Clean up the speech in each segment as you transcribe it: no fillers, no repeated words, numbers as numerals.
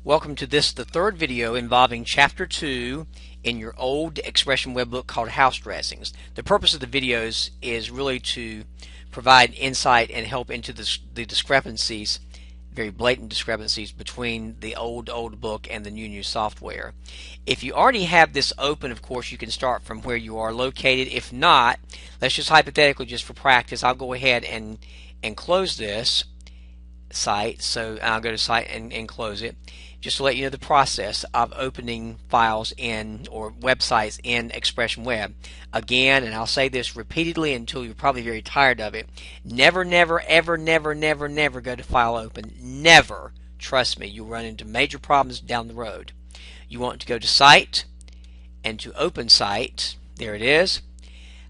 Welcome to the third video involving Chapter 2 in your old Expression web book called House Dressings. The purpose of the videos is really to provide insight and help into the discrepancies, very blatant discrepancies between the old book and the new software. If you already have this open, of course, you can start from where you are located. If not, let's just hypothetically, just for practice, I'll go ahead and close this site. So I'll go to site and close it, just to let you know the process of opening files in or websites in Expression Web. Again, and I'll say this repeatedly until you're probably very tired of it, never ever never go to file open. Never. Trust me, you'll run into major problems down the road. You want to go to site and to open site. There it is.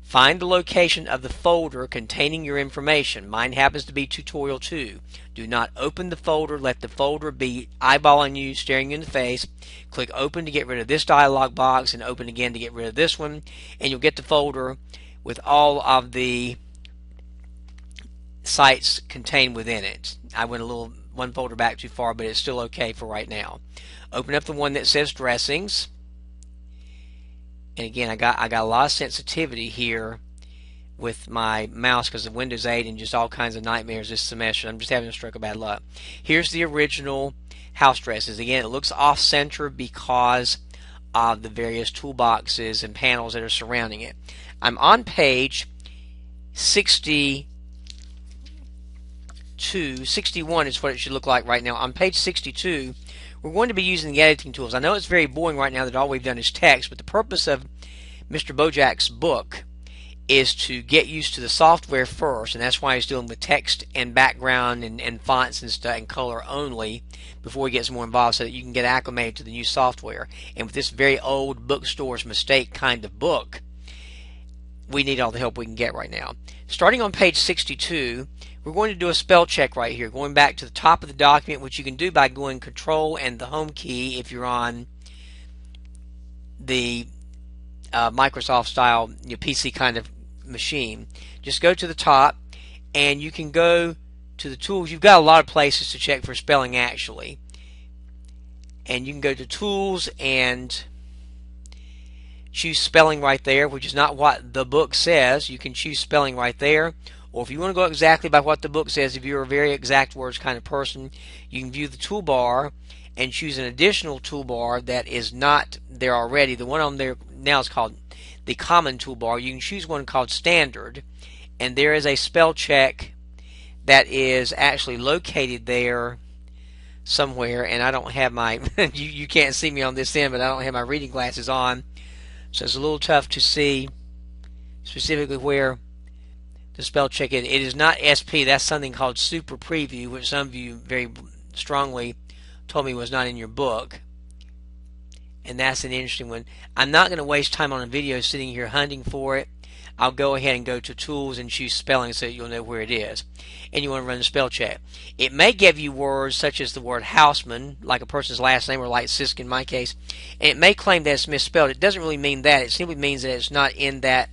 Find the location of the folder containing your information. Mine happens to be Tutorial 2. Do not open the folder. Let the folder be eyeballing you, staring you in the face. Click Open to get rid of this dialog box and Open again to get rid of this one. And you'll get the folder with all of the sites contained within it. I went one folder back too far, but it's still okay for right now. Open up the one that says Dressings. And again, I got a lot of sensitivity here with my mouse because of Windows 8 and just all kinds of nightmares this semester. I'm just having a stroke of bad luck. Here's the original house dresses. Again, it looks off-center because of the various toolboxes and panels that are surrounding it. I'm on page 61 is what it should look like right now. On page 62, we're going to be using the editing tools. I know it's very boring right now that all we've done is text, but the purpose of Mr. Bojack's book is to get used to the software first, and that's why he's dealing with text and background and fonts and stuff and color only before he gets more involved, so that you can get acclimated to the new software. And with this very old bookstore's mistake kind of book, we need all the help we can get right now. Starting on page 62, we're going to do a spell check right here, going back to the top of the document, which you can do by going Control and the Home key if you're on the Microsoft style PC kind of machine. Just go to the top and you can go to the tools. You've got a lot of places to check for spelling actually, and you can go to Tools and choose Spelling right there, which is not what the book says. You can choose Spelling right there, or if you want to go exactly by what the book says, if you're a very exact words kind of person, you can view the toolbar and choose an additional toolbar that is not there already. The one on there now is called the Common toolbar. You can choose one called Standard, and there is a spell check that is actually located there somewhere, and I don't have my you can't see me on this end, but I don't have my reading glasses on, so it's a little tough to see specifically where the spell check is. It is not SP. That's something called Super Preview, which some of you very strongly told me was not in your book, and that's an interesting one. I'm not going to waste time on a video sitting here hunting for it. I'll go ahead and go to Tools and choose Spelling so that you'll know where it is. And you want to run the spell check. It may give you words such as the word houseman, like a person's last name, or like Sisk in my case, and it may claim that it's misspelled. It doesn't really mean that. It simply means that it's not in that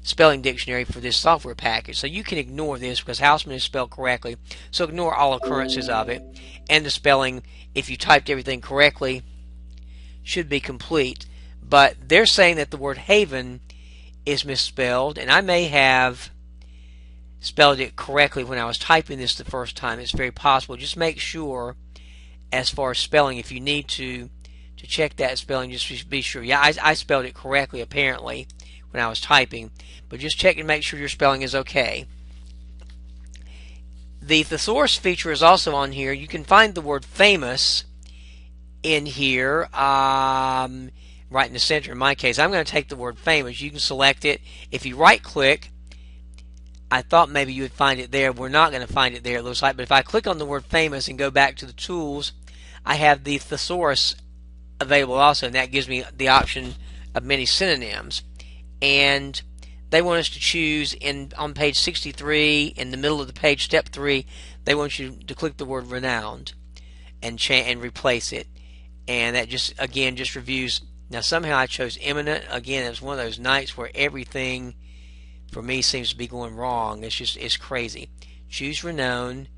spelling dictionary for this software package. So you can ignore this because houseman is spelled correctly. So ignore all occurrences of it. And the spelling, if you typed everything correctly, should be complete. But they're saying that the word haven is misspelled, and I may have spelled it correctly when I was typing this the first time. It's very possible. Just make sure, as far as spelling, if you need to check that spelling, just be sure. Yeah, I spelled it correctly apparently when I was typing, but just check and make sure your spelling is okay. The Thesaurus feature is also on here. You can find the word famous in here, right in the center. In my case, I'm going to take the word famous. You can select it. If you right click, I thought maybe you would find it there. We're not going to find it there, it looks like, but if I click on the word famous and go back to the tools, I have the Thesaurus available also, and that gives me the option of many synonyms. And they want us to choose on page 63, in the middle of the page, step 3, they want you to click the word renowned and replace it. And that just reviews. Now somehow I chose eminent. Again, it was one of those nights where everything for me seems to be going wrong. It's crazy. Choose renowned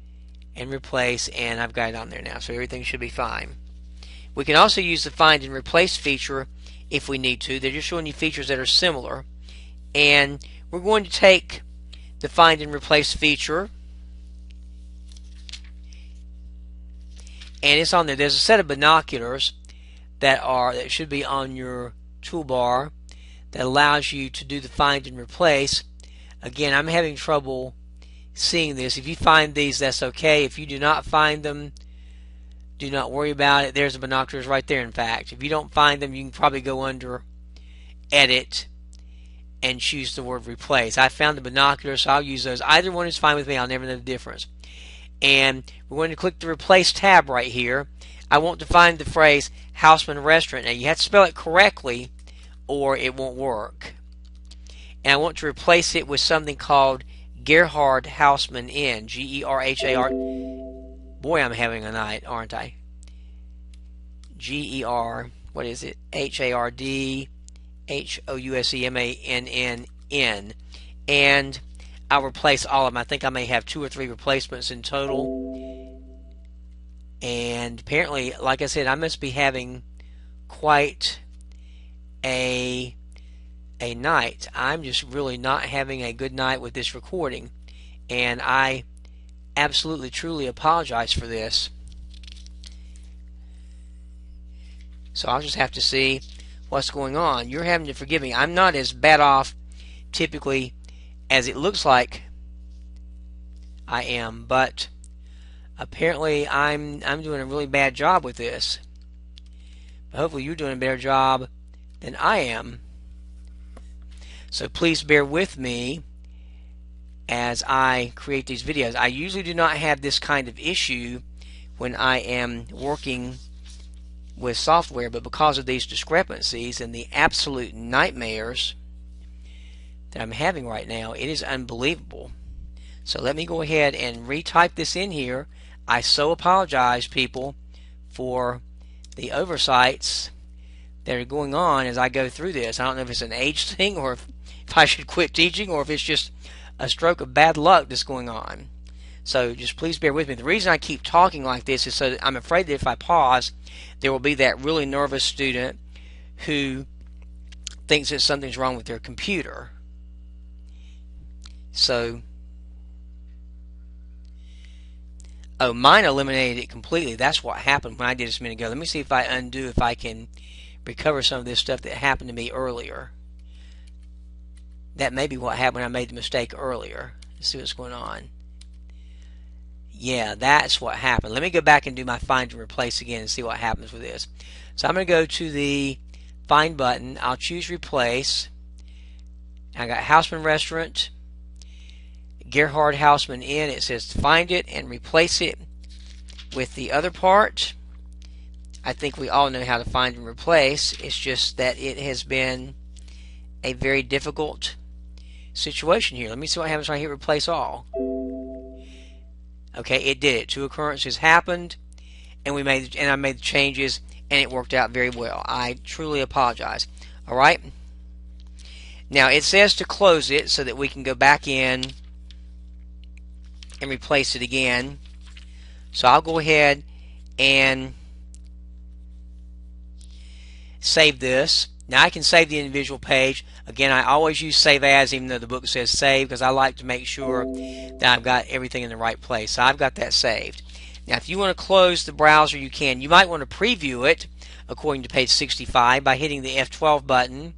and replace, and I've got it on there now, so everything should be fine. We can also use the find and replace feature if we need to. They're just showing you features that are similar. And we're going to take the find and replace feature, and it's on there. There's a set of binoculars that should be on your toolbar that allows you to do the find and replace. Again, I'm having trouble seeing this. If you find these, that's okay. If you do not find them, do not worry about it. There's the binoculars right there, in fact. If you don't find them, you can probably go under Edit and choose the word replace. I found the binoculars, so I'll use those. Either one is fine with me. I'll never know the difference. And we're going to click the Replace tab right here. I want to find the phrase Houseman Restaurant. Now, you have to spell it correctly or it won't work. And I want to replace it with something called Gerhard Houseman Inn. G-E-R-H-A-R. Boy, I'm having a night, aren't I? G-E-R, what is it? H-A-R-D-H-O-U-S-E-M-A-N-N-N. And I'll replace all of them. I think I may have 2 or 3 replacements in total. And apparently, like I said, I must be having quite a night. I'm just really not having a good night with this recording. And I absolutely, truly apologize for this. So I'll just have to see what's going on. You're having to forgive me. I'm not as bad off typically as it looks like I am, but apparently I'm doing a really bad job with this. But hopefully you're doing a better job than I am. So please bear with me as I create these videos. I usually do not have this kind of issue when I am working with software, but because of these discrepancies and the absolute nightmares that I'm having right now, it is unbelievable. So let me go ahead and retype this in here. I so apologize, people, for the oversights that are going on as I go through this. I don't know if it's an age thing or if I should quit teaching or if it's just a stroke of bad luck that's going on. So just please bear with me. The reason I keep talking like this is so that I'm afraid that if I pause, there will be that really nervous student who thinks that something's wrong with their computer. So, oh, mine eliminated it completely. That's what happened when I did this a minute ago. Let me see if I undo, if I can recover some of this stuff that happened to me earlier. That may be what happened when I made the mistake earlier. Let's see what's going on. Yeah, that's what happened. Let me go back and do my find and replace again and see what happens with this. So I'm going to go to the find button. I'll choose replace. I got Houseman Restaurant, Gerhard Houseman Inn. It says find it and replace it with the other part. I think we all know how to find and replace. It's just that it has been a very difficult situation here. Let me see what happens when I hit replace all. Okay, it did it. 2 occurrences happened, and I made the changes, and it worked out very well. I truly apologize. All right. Now it says to close it so that we can go back in and replace it again. So I'll go ahead and save this. Now I can save the individual page. Again, I always use save as even though the book says save because I like to make sure that I've got everything in the right place. So I've got that saved. Now if you want to close the browser, you can. You might want to preview it according to page 65 by hitting the F12 button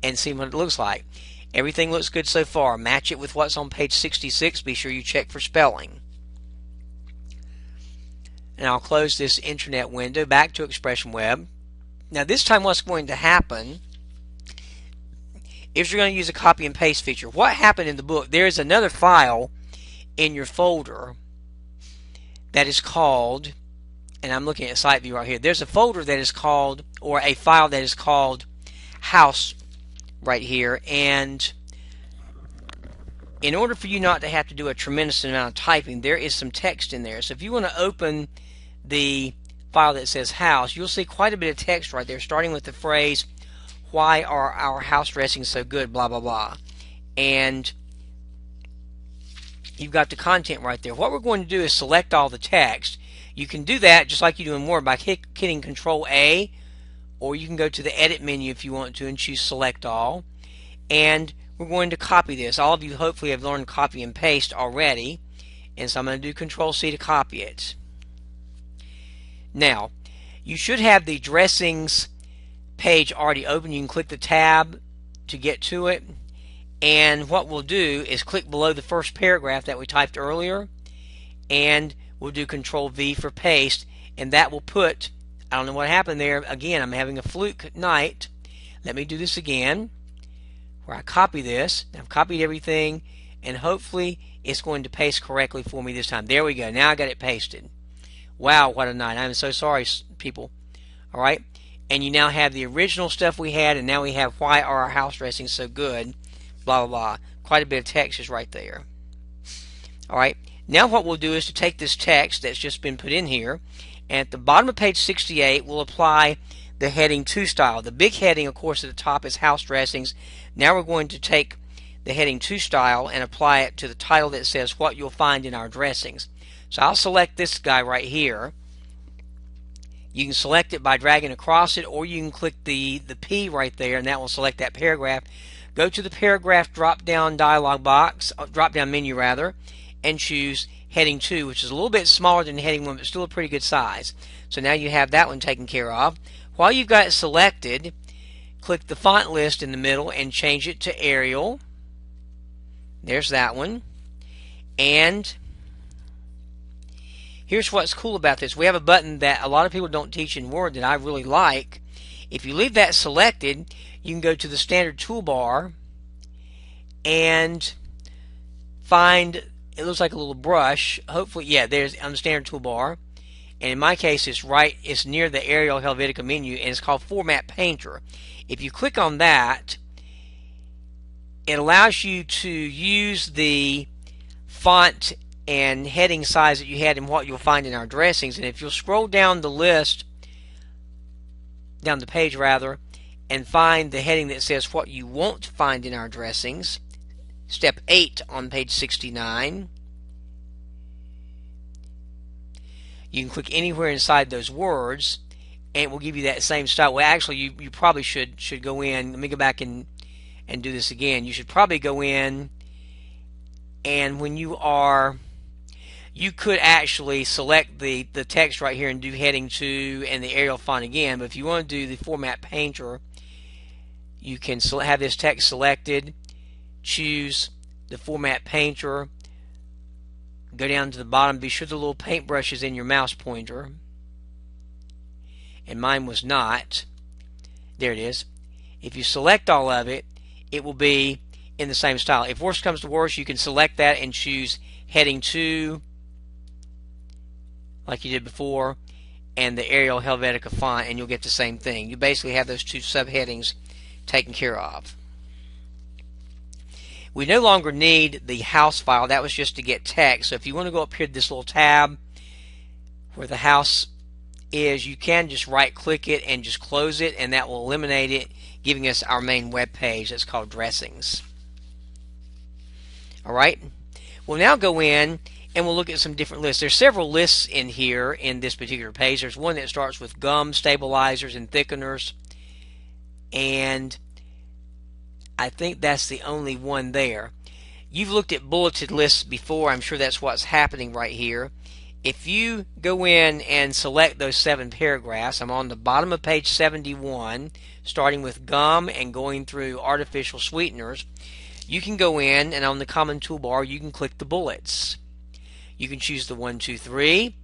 and see what it looks like. Everything looks good so far. Match it with what's on page 66. Be sure you check for spelling. And I'll close this internet window back to Expression Web. Now this time what's going to happen is you're going to use a copy and paste feature. What happened in the book, there is another file in your folder that is called, and I'm looking at site view right here, there's a folder that is called, or a file that is called house right here, and in order for you not to have to do a tremendous amount of typing, there is some text in there. So if you want to open the file that says house, you'll see quite a bit of text right there, starting with the phrase, why are our house dressings so good, blah, blah, blah. And you've got the content right there. What we're going to do is select all the text. You can do that just like you do in Word by hitting Control A, or you can go to the Edit menu if you want to and choose Select All. And we're going to copy this. All of you hopefully have learned copy and paste already, and so I'm going to do Control C to copy it. Now, you should have the dressings page already open. You can click the tab to get to it, and what we'll do is click below the first paragraph that we typed earlier, and we'll do Control V for paste, and that will put, I don't know what happened there, again I'm having a fluke night. Let me do this again where I copy this. I've copied everything, and hopefully it's going to paste correctly for me this time. There we go. Now I got it pasted. Wow, what a night. I'm so sorry, people. Alright, and you now have the original stuff we had, and now we have why are our house dressings so good, blah blah blah. Quite a bit of text is right there. Alright, now what we'll do is to take this text that's just been put in here, and at the bottom of page 68 we'll apply the heading 2 style. The big heading, of course, at the top is house dressings. Now we're going to take the heading 2 style and apply it to the title that says what you'll find in our dressings. So I'll select this guy right here. You can select it by dragging across it, or you can click the P right there, and that will select that paragraph. Go to the paragraph drop-down dialog box, drop-down menu rather, and choose heading 2, which is a little bit smaller than heading 1, but still a pretty good size. So now you have that one taken care of. While you've got it selected, click the font list in the middle and change it to Arial. There's that one. And here's what's cool about this. We have a button that a lot of people don't teach in Word that I really like. If you leave that selected, you can go to the standard toolbar and find, it looks like a little brush. Hopefully, yeah, there's on the standard toolbar. And in my case, it's near the Arial Helvetica menu, and it's called Format Painter. If you click on that, it allows you to use the font and heading size that you had in what you'll find in our dressings. And if you'll scroll down the list, down the page rather, and find the heading that says what you won't find in our dressings, step 8 on page 69, you can click anywhere inside those words and it will give you that same style. Well, actually you probably should go in, let me go back and do this again. You should probably go in, and when you could actually select the text right here and do heading 2 and the Arial font again, but if you want to do the Format Painter, you can have this text selected, choose the Format Painter, go down to the bottom, be sure the little paintbrush is in your mouse pointer, and mine was not. There it is. If you select all of it, it will be in the same style. If worse comes to worse, you can select that and choose heading 2 like you did before and the Arial Helvetica font, and you'll get the same thing. You basically have those two subheadings taken care of. We no longer need the house file. That was just to get text. So if you want to go up here to this little tab where the house is, you can just right click it and just close it, and that will eliminate it, giving us our main web page that's called Dressings. Alright, we'll now go in and we'll look at some different lists. There's several lists in here in this particular page. There's one that starts with gum, stabilizers, and thickeners, and I think that's the only one there. You've looked at bulleted lists before. I'm sure that's what's happening right here. If you go in and select those 7 paragraphs, I'm on the bottom of page 71, starting with gum and going through artificial sweeteners. You can go in and on the common toolbar you can click the bullets. You can choose the 1, 2, 3,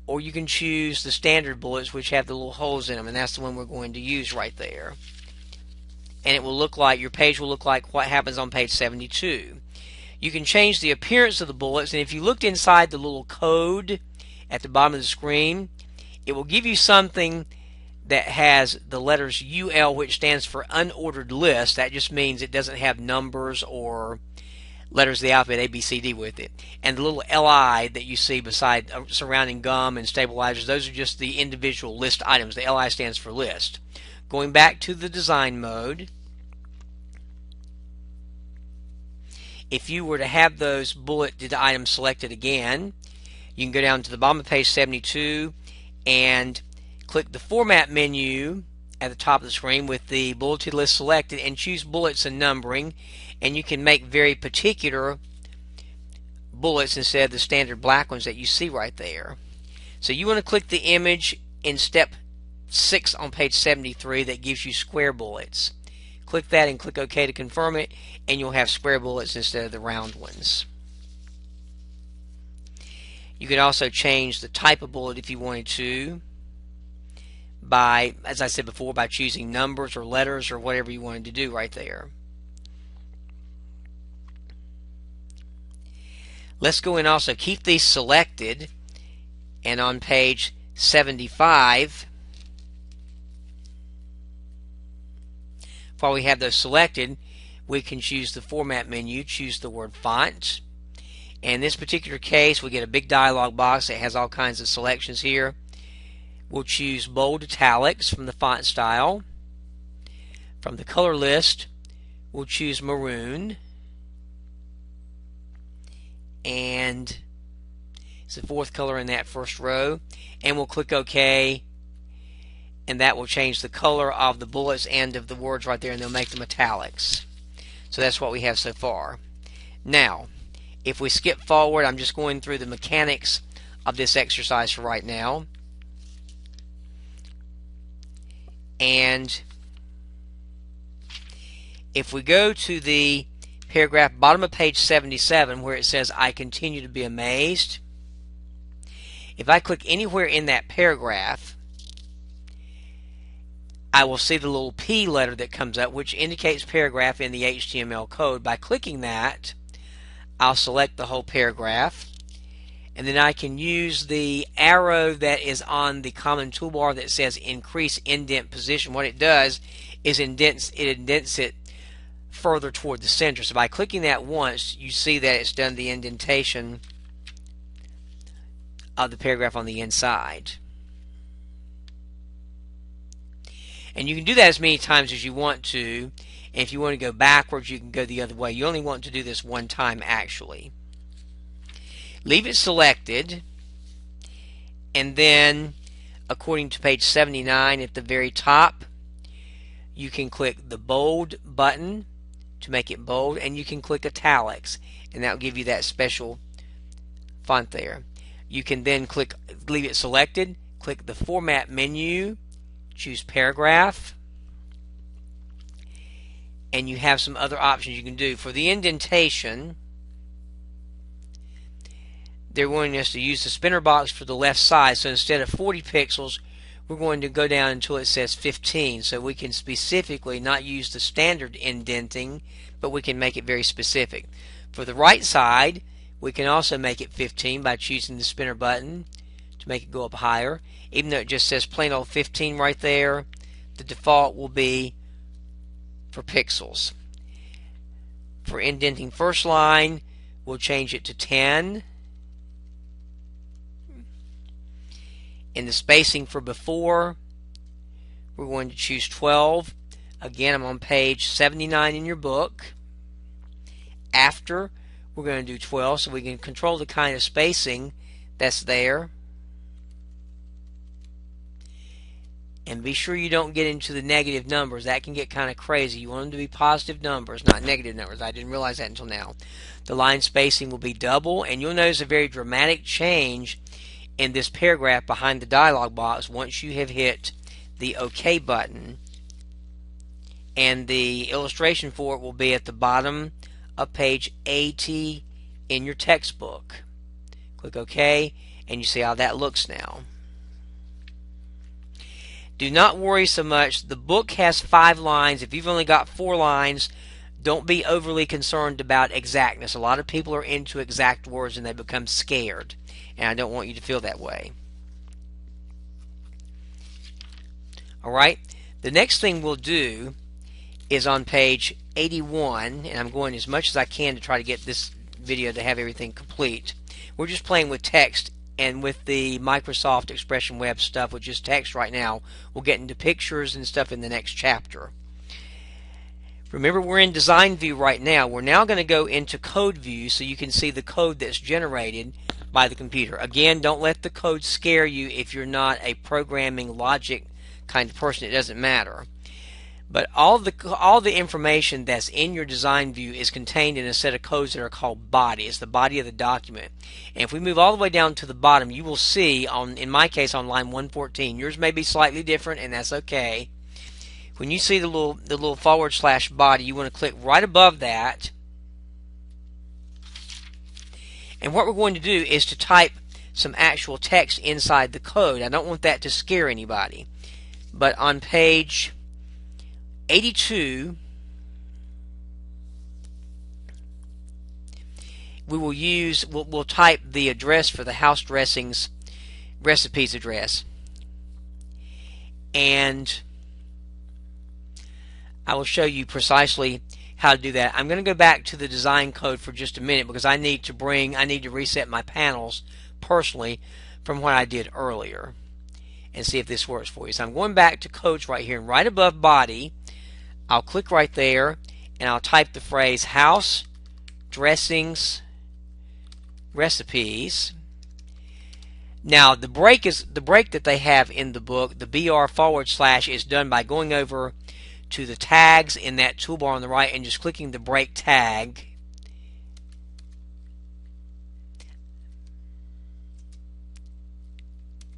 or you can choose the standard bullets which have the little holes in them, and that's the one we're going to use right there. And it will look like, your page will look like what happens on page 72. You can change the appearance of the bullets, and if you looked inside the little code at the bottom of the screen, it will give you something that has the letters UL, which stands for unordered list. That just means it doesn't have numbers or letters of the alphabet A, B, C, D with it. And the little LI that you see beside surrounding gum and stabilizers, those are just the individual list items. The LI stands for list. Going back to the design mode, if you were to have those bulleted items selected again, You can go down to the bottom of page 72 and click the Format menu at the top of the screen with the bulleted list selected and choose Bullets and Numbering, and you can make very particular bullets instead of the standard black ones that you see right there. So you want to click the image in step 6 on page 73 that gives you square bullets. Click that and click OK to confirm it, and you'll have square bullets instead of the round ones. You can also change the type of bullet if you wanted to by, as I said before, by choosing numbers or letters or whatever you wanted to do right there. Let's go and also keep these selected, and on page 75, while we have those selected, we can choose the Format menu, choose the word Font. And in this particular case, we get a big dialog box that has all kinds of selections here. We'll choose Bold Italics from the font style. From the color list, we'll choose Maroon. And it's the fourth color in that first row. And we'll click OK. And that will change the color of the bullets and of the words right there, and they'll make them italics. So that's what we have so far. Now, if we skip forward, I'm just going through the mechanics of this exercise for right now. And if we go to the paragraph bottom of page 77 where it says I continue to be amazed, if I click anywhere in that paragraph, I will see the little P letter that comes up, which indicates paragraph in the HTML code. By clicking that, I'll select the whole paragraph, and then I can use the arrow that is on the common toolbar that says increase indent position. What it does is it indents it further toward the center. So by clicking that once, you see that it's done the indentation of the paragraph on the inside. And you can do that as many times as you want to. And if you want to go backwards, you can go the other way. You only want to do this one time, actually. Leave it selected, and then, according to page 79 at the very top, you can click the bold button to make it bold, and you can click italics, and that will give you that special font there. You can then leave it selected, click the Format menu, choose Paragraph, and you have some other options you can do. For the indentation, they're wanting us to use the spinner box for the left side, so instead of 40 pixels, we're going to go down until it says 15, so we can specifically not use the standard indenting, but we can make it very specific. For the right side, we can also make it 15 by choosing the spinner button to make it go up higher. Even though it just says plain old 15 right there, the default will be for pixels. For indenting first line, we'll change it to 10. In the spacing for before, we're going to choose 12. Again, I'm on page 79 in your book. After, we're going to do 12 so we can control the kind of spacing that's there. And be sure you don't get into the negative numbers. That can get kind of crazy. You want them to be positive numbers, not negative numbers. I didn't realize that until now. The line spacing will be double, and you'll notice a very dramatic change in this paragraph behind the dialog box once you have hit the OK button. And the illustration for it will be at the bottom of page 80 in your textbook. Click OK, and you see how that looks now. Do not worry so much. The book has 5 lines. If you've only got 4 lines, don't be overly concerned about exactness. A lot of people are into exact words and they become scared. And I don't want you to feel that way. Alright, the next thing we'll do is on page 81, and I'm going as much as I can to try to get this video to have everything complete. We're just playing with text, and with the Microsoft Expression Web stuff, which is text right now, we'll get into pictures and stuff in the next chapter. Remember, we're in design view right now. We're now going to go into code view so you can see the code that's generated by the computer. Again, don't let the code scare you if you're not a programming logic kind of person. It doesn't matter. But all the information that's in your design view is contained in a set of codes that are called body. It's the body of the document. And if we move all the way down to the bottom, you will see, in my case, on line 114, yours may be slightly different, and that's okay. When you see the little / body, you want to click right above that. And what we're going to do is to type some actual text inside the code. I don't want that to scare anybody. But on page 82, we'll type the address for the house dressings recipes address, and I will show you precisely how to do that. I'm going to go back to the design code for just a minute because I need to reset my panels personally from what I did earlier and see if this works for you. So I'm going back to codes right here, and right above body I'll click right there and I'll type the phrase house dressings recipes. Now the break that they have in the book, the BR / is done by going over to the tags in that toolbar on the right and just clicking the break tag.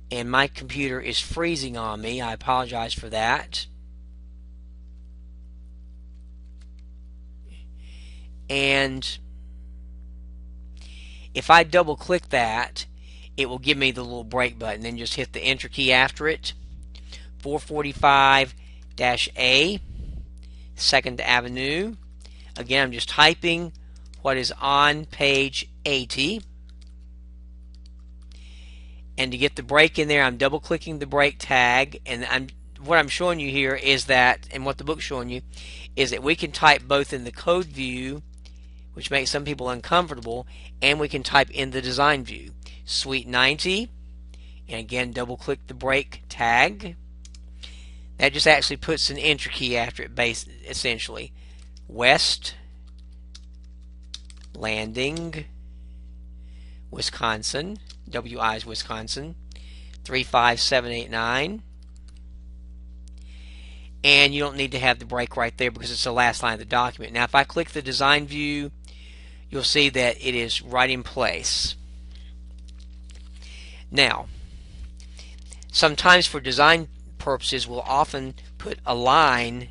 And my computer is freezing on me. I apologize for that. And if I double click that, it will give me the little break button. Then just hit the enter key after it. 445-A 2nd Avenue. Again, I'm just typing what is on page 80. And to get the break in there, I'm double clicking the break tag, and what I'm showing you here is that, and what the book's showing you, is that we can type both in the code view, which makes some people uncomfortable, and we can type in the design view. Suite 90, and again double click the break tag. That just actually puts an enter key after it, essentially. West Landing, Wisconsin, WI is Wisconsin, 35789. And you don't need to have the break right there because it's the last line of the document. Now if I click the design view, you'll see that it is right in place. Now, sometimes for design purposes we'll often put a line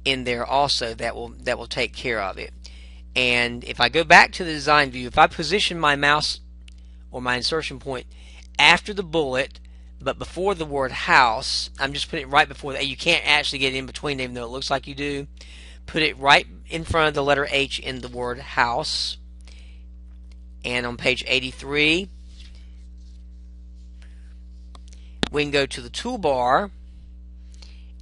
in there also that will take care of it. And if I go back to the design view, if I position my mouse or my insertion point after the bullet but before the word house, I'm just putting it right before that. You can't actually get in between even though it looks like you do. Put it right in front of the letter H in the word house. And on page 83, we can go to the toolbar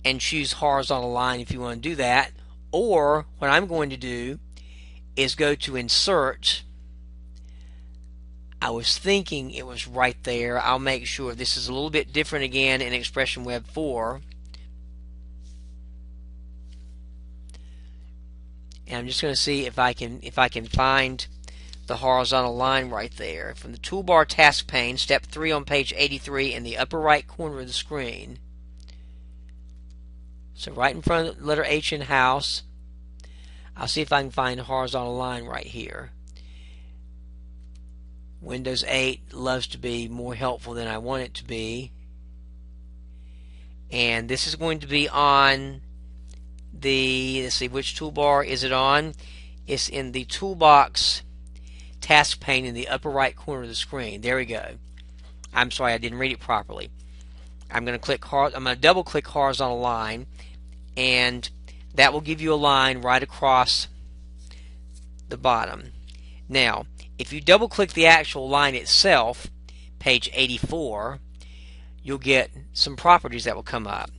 and choose horizontal line if you want to do that. Or what I'm going to do is go to insert. I was thinking it was right there. I'll make sure. This is a little bit different again in Expression Web 4. And I'm just going to see if I can find the horizontal line right there. From the toolbar task pane, step 3 on page 83 in the upper right corner of the screen. So right in front of the letter H in house, I'll see if I can find a horizontal line right here. Windows 8 loves to be more helpful than I want it to be. And this is going to be on the, let's see, which toolbar is it on? It's in the toolbox task pane in the upper right corner of the screen. There we go. I'm sorry, I didn't read it properly. I'm going to double click horizontal line, and that will give you a line right across the bottom. Now, if you double click the actual line itself, page 84, you'll get some properties that will come up.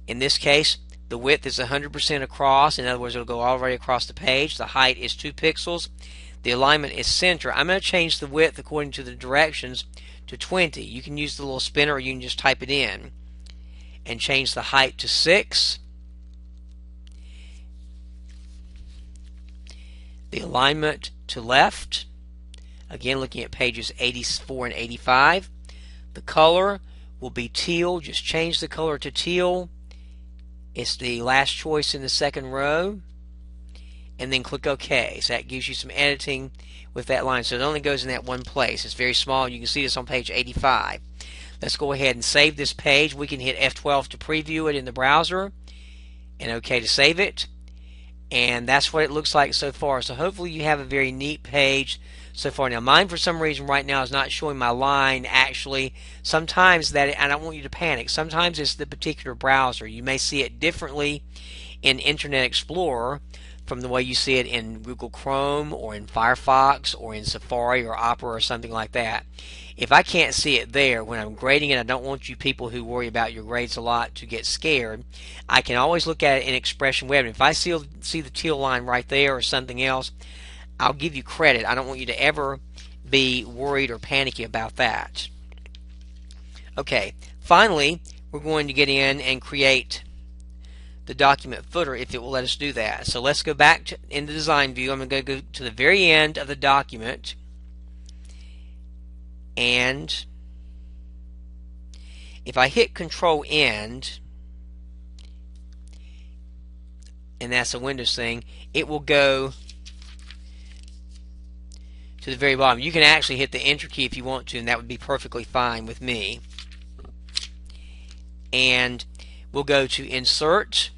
In this case, the width is 100% across. In other words, it'll go all the way across the page. The height is 2 pixels. The alignment is center. I'm going to change the width according to the directions to 20. You can use the little spinner or you can just type it in. And change the height to 6. The alignment to left. Again, looking at pages 84 and 85. The color will be teal. Just change the color to teal. It's the last choice in the second row. And then click OK. So that gives you some editing with that line. So it only goes in that one place. It's very small. You can see this on page 85. Let's go ahead and save this page. We can hit F12 to preview it in the browser and OK to save it. And that's what it looks like so far. So hopefully you have a very neat page so far. Now mine for some reason right now is not showing my line actually. Sometimes that, I don't want you to panic, sometimes it's the particular browser. You may see it differently in Internet Explorer from the way you see it in Google Chrome or in Firefox or in Safari or Opera or something like that. If I can't see it there when I'm grading it, I don't want you people who worry about your grades a lot to get scared. I can always look at it in Expression Web. And if I see the teal line right there or something else, I'll give you credit. I don't want you to ever be worried or panicky about that. Okay, finally, we're going to get in and create the document footer if it will let us do that. So let's go back in the design view. I'm going to go to the very end of the document, and if I hit Control End, and that's a Windows thing, it will go to the very bottom. You can actually hit the Enter key if you want to, and that would be perfectly fine with me. And we'll go to Insert,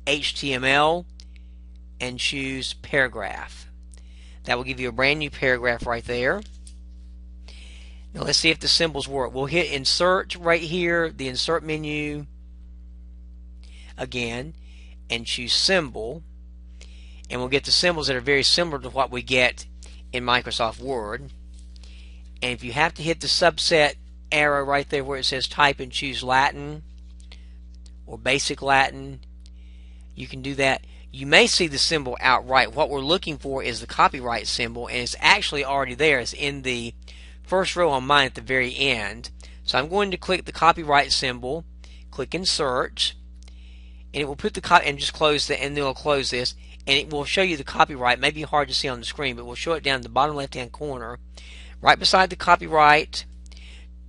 HTML, and choose Paragraph. That will give you a brand new paragraph right there. Now let's see if the symbols work. We'll hit Insert right here, the Insert menu again, and choose Symbol. And we'll get the symbols that are very similar to what we get in Microsoft Word. And if you have to hit the subset arrow right there where it says Type and choose Latin or Basic Latin, you can do that. You may see the symbol outright. What we're looking for is the copyright symbol, and it's actually already there. It's in the first row on mine at the very end. So I'm going to click the copyright symbol, click Insert, and it will put the and just close the, and then it'll close this, and it will show you the copyright. It may be hard to see on the screen, but we'll show it down in the bottom left hand corner. Right beside the copyright,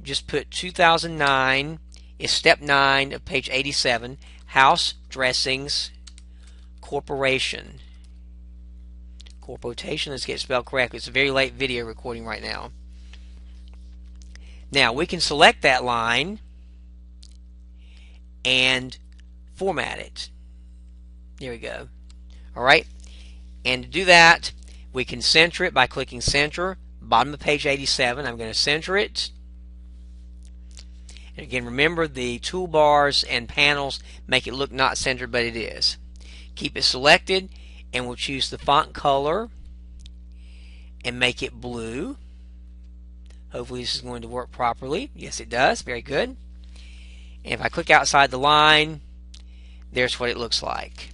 just put 2009 is step 9 of page 87, House Dressings Corporation. Corporation, let's get it spelled correctly. It's a very late video recording right now. Now we can select that line and format it. There we go. Alright, and to do that we can center it by clicking Center, bottom of page 87. I'm going to center it. And again, remember the toolbars and panels make it look not centered, but it is. Keep it selected, and we'll choose the font color and make it blue. Hopefully this is going to work properly. Yes, it does. Very good. And if I click outside the line, there's what it looks like.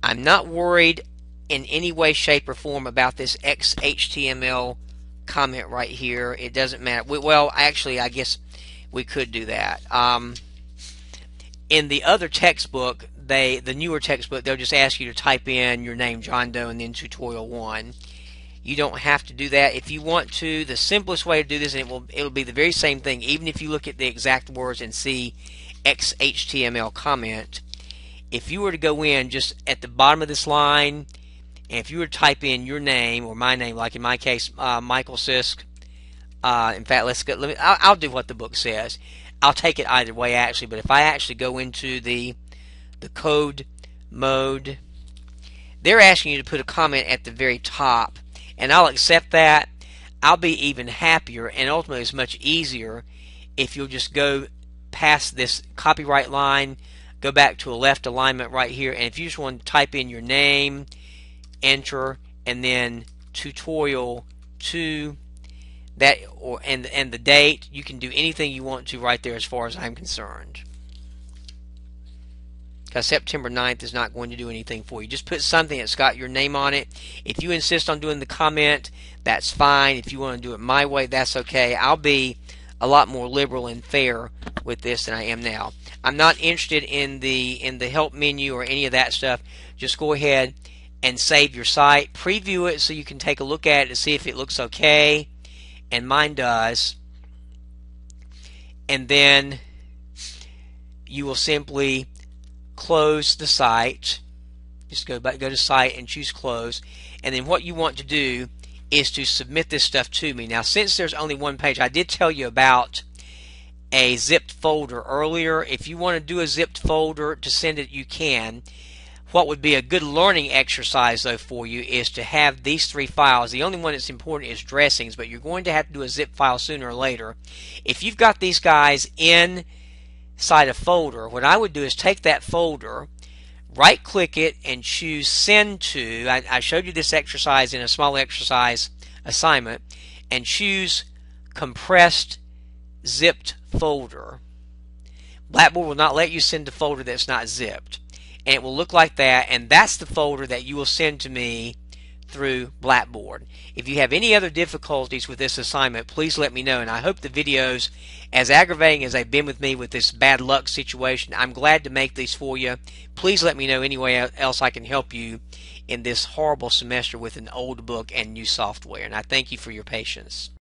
I'm not worried in any way, shape, or form about this XHTML comment right here. It doesn't matter. Well, actually, I guess we could do that. In the other textbook, the newer textbook, they'll just ask you to type in your name, John Doe, and then tutorial 1. You don't have to do that. If you want to, the simplest way to do this, and it'll be the very same thing, even if you look at the exact words and see XHTML comment. If you were to go in just at the bottom of this line, and if you were to type in your name or my name, like in my case, Michael Sisk. In fact, let's go. I'll do what the book says. I'll take it either way, actually. But if I actually go into the code mode, they're asking you to put a comment at the very top, and I'll accept that. I'll be even happier, and ultimately it's much easier if you'll just go past this copyright line, go back to a left alignment right here, and if you just want to type in your name, enter, and then tutorial 2, that and the date, you can do anything you want to right there as far as I'm concerned. Because September 9th is not going to do anything for you. Just put something that's got your name on it. If you insist on doing the comment, that's fine. If you want to do it my way, that's okay. I'll be a lot more liberal and fair with this than I am now. I'm not interested in the help menu or any of that stuff. Just go ahead and save your site. Preview it so you can take a look at it to see if it looks okay, and mine does. And then you will simply close the site. Just go to site and choose close. And then what you want to do is to submit this stuff to me. Now, since there's only one page, I did tell you about a zipped folder earlier. If you want to do a zipped folder to send it, you can. What would be a good learning exercise, though, for you is to have these 3 files. The only one that's important is dressings, but you're going to have to do a zip file sooner or later. If you've got these guys inside a folder, what I would do is take that folder, right-click it, and choose Send To. I showed you this exercise in a small exercise assignment, and choose Compressed Zipped Folder. Blackboard will not let you send a folder that's not zipped. And it will look like that, and that's the folder that you will send to me through Blackboard. If you have any other difficulties with this assignment, please let me know. And I hope the videos, as aggravating as they've been with me with this bad luck situation, I'm glad to make these for you. Please let me know any way else I can help you in this horrible semester with an old book and new software. And I thank you for your patience.